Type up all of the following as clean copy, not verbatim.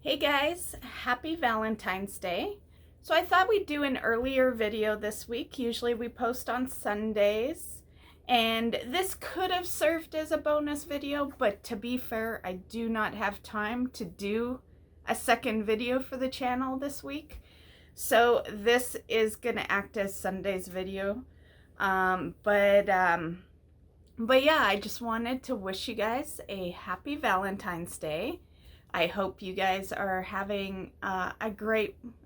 Hey guys, happy Valentine's Day. So I thought we'd do an earlier video this week. Usually we post on Sundays, and this could have served as a bonus video, but to be fair, I do not have time to do a second video for the channel this week. So this is gonna act as Sunday's video. But yeah, I just wanted to wish you guys a happy Valentine's Day. I hope you guys are having I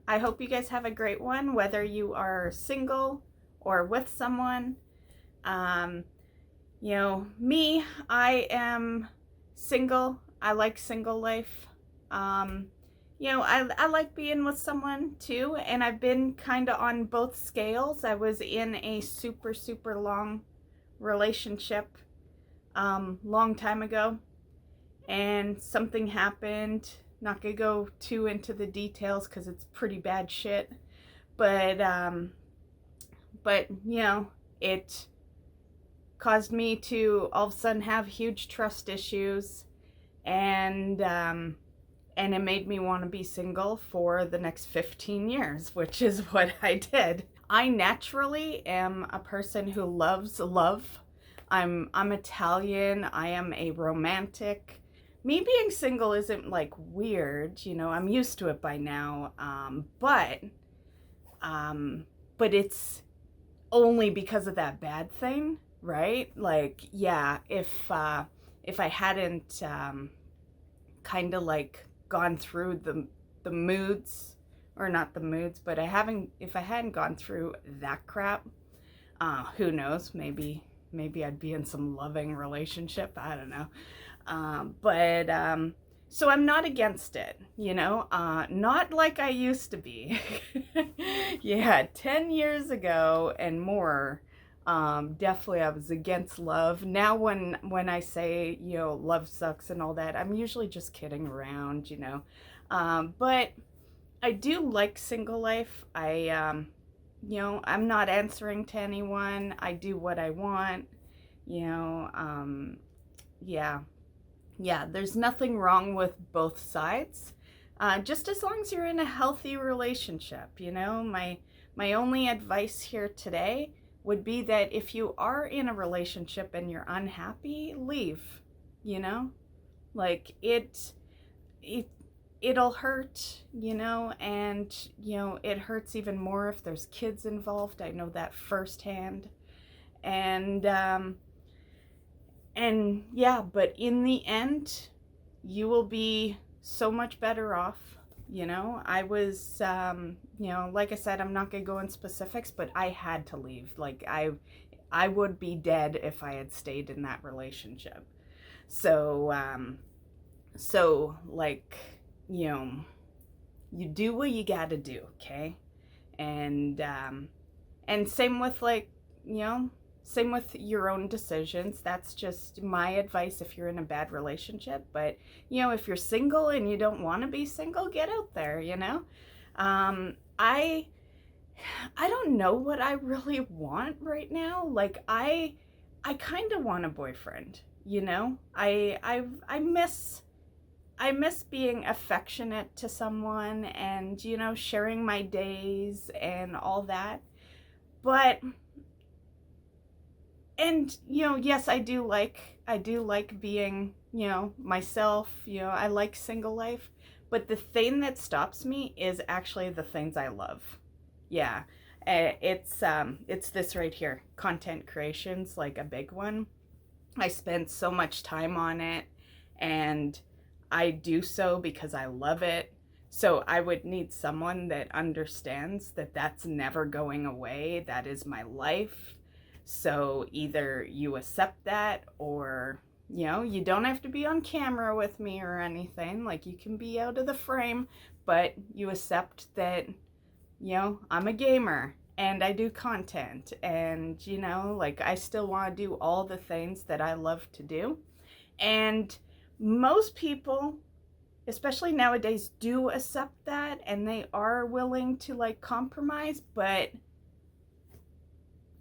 hope you guys have a great one, whether you are single or with someone. Me, I am single. I like single life. I like being with someone too, and I've been kind of on both scales. I was in a super, super long relationship long time ago, and something happened. Not gonna go too into the details because it's pretty bad shit, but it caused me to all of a sudden have huge trust issues, and it made me want to be single for the next 15 years, which is what I did. I naturally am a person who loves love. I'm Italian. I am a romantic. Me being single isn't like weird, I'm used to it by now. But it's only because of that bad thing, right? Like, yeah, if I hadn't kind of like gone through the moods, or not the moods, but if I hadn't gone through that crap, who knows, maybe I'd be in some loving relationship. I don't know. So I'm not against it, not like I used to be. Yeah, 10 years ago and more, definitely I was against love. Now when I say, love sucks and all that, I'm usually just kidding around, but I do like single life. I'm not answering to anyone. I do what I want, yeah, there's nothing wrong with both sides, just as long as you're in a healthy relationship. My only advice here today would be that if you are in a relationship and you're unhappy, leave. Like it'll hurt, and it hurts even more if there's kids involved. I know that firsthand. And yeah, but in the end, you will be so much better off. I was, like I said, I'm not going to go in specifics, but I had to leave. Like, I would be dead if I had stayed in that relationship. So like, you do what you got to do, okay? And same with like, same with your own decisions. That's just my advice if you're in a bad relationship. But, if you're single and you don't want to be single, get out there, I don't know what I really want right now. Like, I kind of want a boyfriend, I miss being affectionate to someone and, sharing my days and all that. But yes, I do like being, myself, I like single life, but the thing that stops me is actually the things I love. Yeah. It's this right here. Content creation's like a big one. I spend so much time on it, and I do so because I love it. So I would need someone that understands that that's never going away. That is my life. So either you accept that, or, you don't have to be on camera with me or anything. Like, you can be out of the frame, but you accept that, I'm a gamer and I do content, and, like, I still want to do all the things that I love to do. And most people, especially nowadays, do accept that, and they are willing to like compromise, but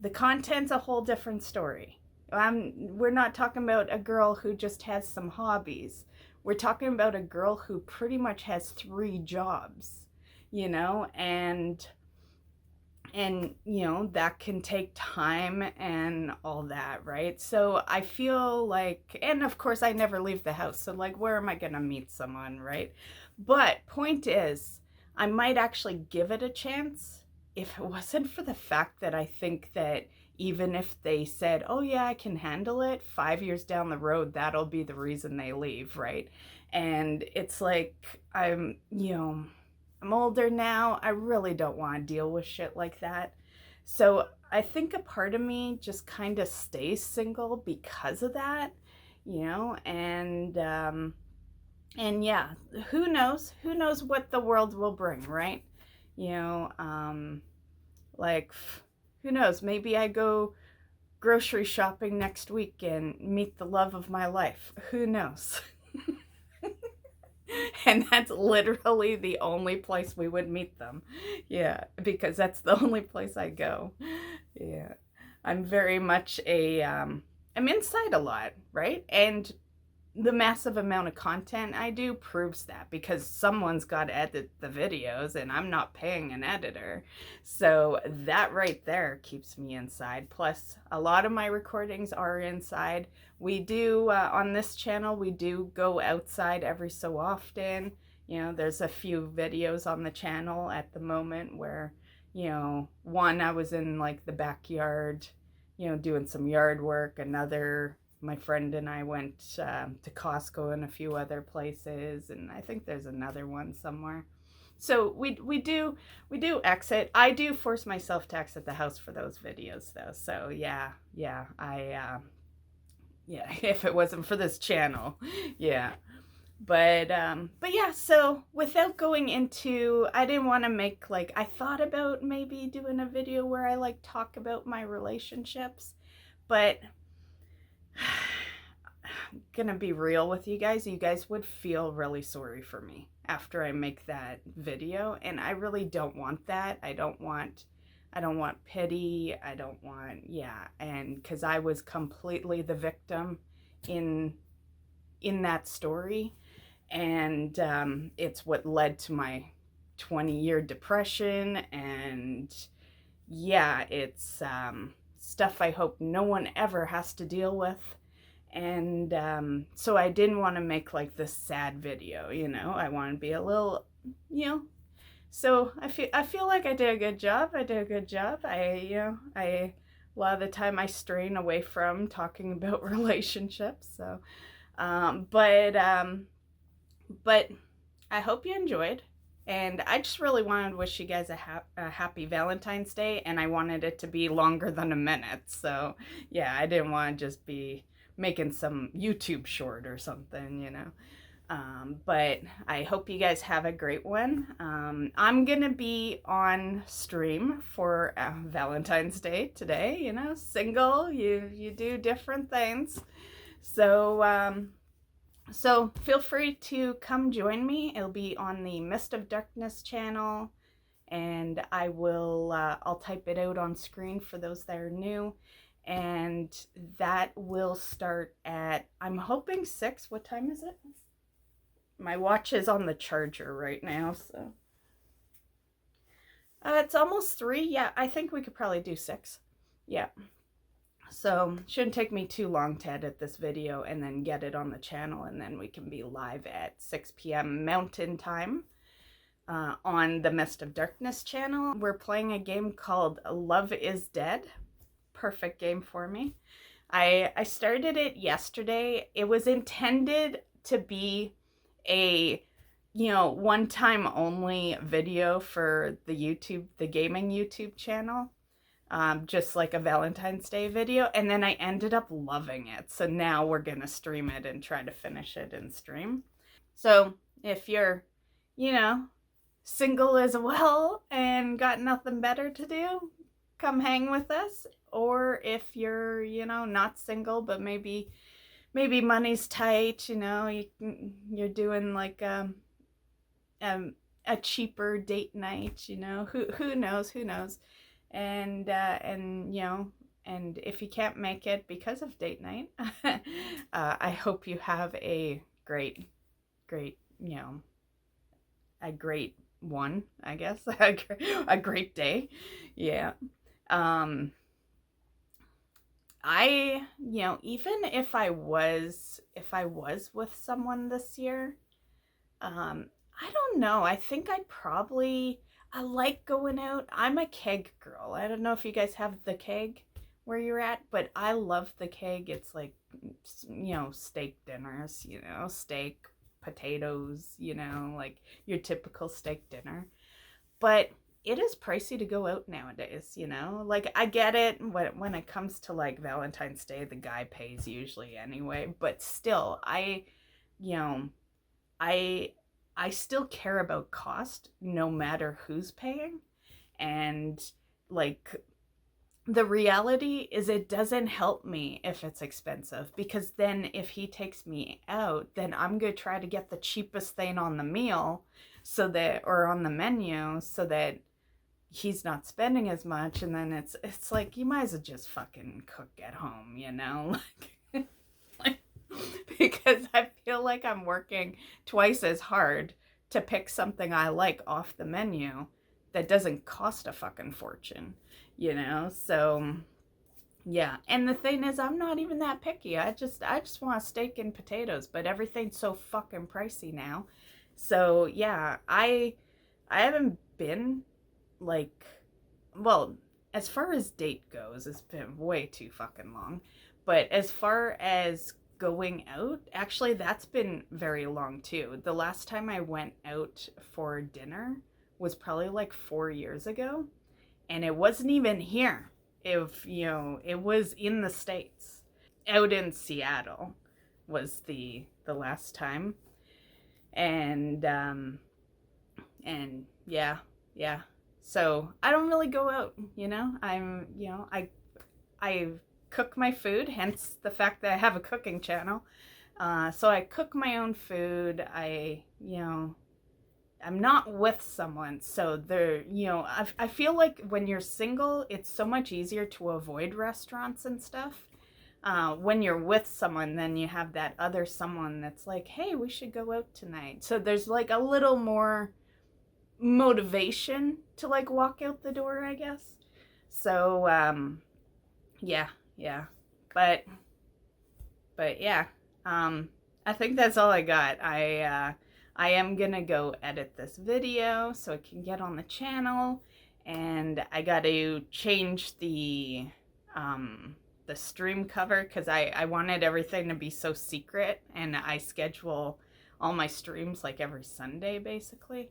the content's a whole different story. We're not talking about a girl who just has some hobbies. we're talking about a girl who pretty much has 3 jobs, you know, and you know that can take time and all that, right? So I feel like, and of course I never leave the house, so like where am I gonna meet someone, right? But point is, I might actually give it a chance if it wasn't for the fact that I think that even if they said, oh yeah, I can handle it, 5 years down the road that'll be the reason they leave, right? And it's like, I'm older now. I really don't want to deal with shit like that. So I think a part of me just kind of stays single because of that, you know, and yeah, who knows? Who knows what the world will bring, right? You know, like who knows? Maybe I go grocery shopping next week and meet the love of my life. Who knows? And that's literally the only place we would meet them. Yeah, because that's the only place I go. Yeah. I'm very much I'm inside a lot, right? And the massive amount of content I do proves that, because someone's got to edit the videos and I'm not paying an editor. So that right there keeps me inside. Plus, a lot of my recordings are inside. We do, on this channel, we do go outside every so often. You know, there's a few videos on the channel at the moment where, you know, one I was in like the backyard, you know, doing some yard work. Another, my friend and I went to Costco and a few other places, and I think there's another one somewhere. So we do exit. I do force myself to exit the house for those videos though. So yeah, yeah, if it wasn't for this channel, yeah. But yeah, so without going into, I didn't want to make like, I thought about maybe doing a video where I like talk about my relationships, but I'm gonna be real with you guys. You guys would feel really sorry for me after I make that video, and I really don't want that. I don't want pity. I don't want, yeah, and because I was completely the victim in that story, and it's what led to my 20-year depression, and yeah, it's stuff I hope no one ever has to deal with. And so I didn't want to make like this sad video, you know. I want to be a little, you know. So I feel like I did a good job. I did a good job. A lot of the time I strain away from talking about relationships. So, but I hope you enjoyed. And I just really wanted to wish you guys a happy Valentine's Day, and I wanted it to be longer than a minute. So yeah, I didn't want to just be making some YouTube short or something, you know. But I hope you guys have a great one. I'm gonna be on stream for Valentine's Day today, you know. Single, you do different things. So so feel free to come join me. It'll be on the Mist of Darkness channel, and I'll type it out on screen for those that are new, and that will start at, I'm hoping 6. What time is it? My watch is on the charger right now, so it's almost 3. Yeah, I think we could probably do 6. Yeah. So shouldn't take me too long to edit this video and then get it on the channel, and then we can be live at 6 p.m. Mountain Time on the Mist of Darkness channel. We're playing a game called Love is Dead. Perfect game for me. I started it yesterday. It was intended to be a, you know, one-time only video for the gaming YouTube channel. Just like a Valentine's Day video, and then I ended up loving it. So now we're gonna stream it and try to finish it in stream. So if you're, you know, single as well and got nothing better to do, come hang with us. Or if you're, you know, not single, but maybe money's tight, you know, you're doing like a cheaper date night, you know, who knows. And you know, and if you can't make it because of date night, I hope you have a great great, you know, a great one, I guess, a great day. Yeah. Um, even if I was with someone this year, I don't know. I think I like going out. I'm a keg girl. I don't know if you guys have the keg where you're at, but I love the keg. It's like, steak dinners, steak, potatoes, like your typical steak dinner. But it is pricey to go out nowadays. Like, I get it when it comes to like Valentine's Day, the guy pays usually anyway, but still, you know, I I still care about cost no matter who's paying. And like, the reality is it doesn't help me if it's expensive, because then if he takes me out, then I'm going to try to get the cheapest thing on the meal, or on the menu, so that he's not spending as much. And then it's like, you might as well just fucking cook at home. Like, because I feel like I'm working twice as hard to pick something I like off the menu that doesn't cost a fucking fortune. So yeah. And the thing is, I'm not even that picky. I just want a steak and potatoes, but everything's so fucking pricey now. So yeah, I haven't been like, well, as far as date goes, it's been way too fucking long. But as far as going out, actually, that's been very long too. The last time I went out for dinner was probably like 4 years ago, and it wasn't even here. It was in the States, out in Seattle, was the last time. And yeah, yeah. So I don't really go out. I cook my food, hence the fact that I have a cooking channel. So I cook my own food. I'm not with someone, so I feel like when you're single, it's so much easier to avoid restaurants and stuff. When you're with someone, then you have that other someone that's like, hey, we should go out tonight. So there's like a little more motivation to like walk out the door, I guess. So yeah, yeah. But yeah. I think that's all I got. I am gonna go edit this video so it can get on the channel, and I got to change the stream cover, because I wanted everything to be so secret, and I schedule all my streams like every Sunday basically.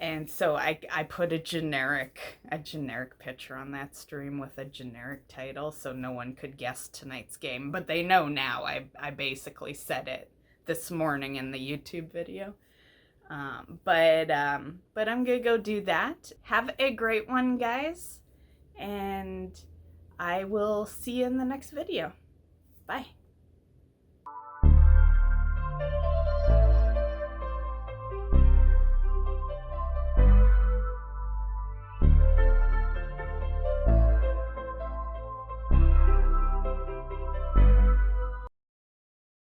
And so I put a generic picture on that stream with a generic title, so no one could guess tonight's game. But they know now. I basically said it this morning in the YouTube video. But I'm gonna go do that. Have a great one, guys, and I will see you in the next video. Bye.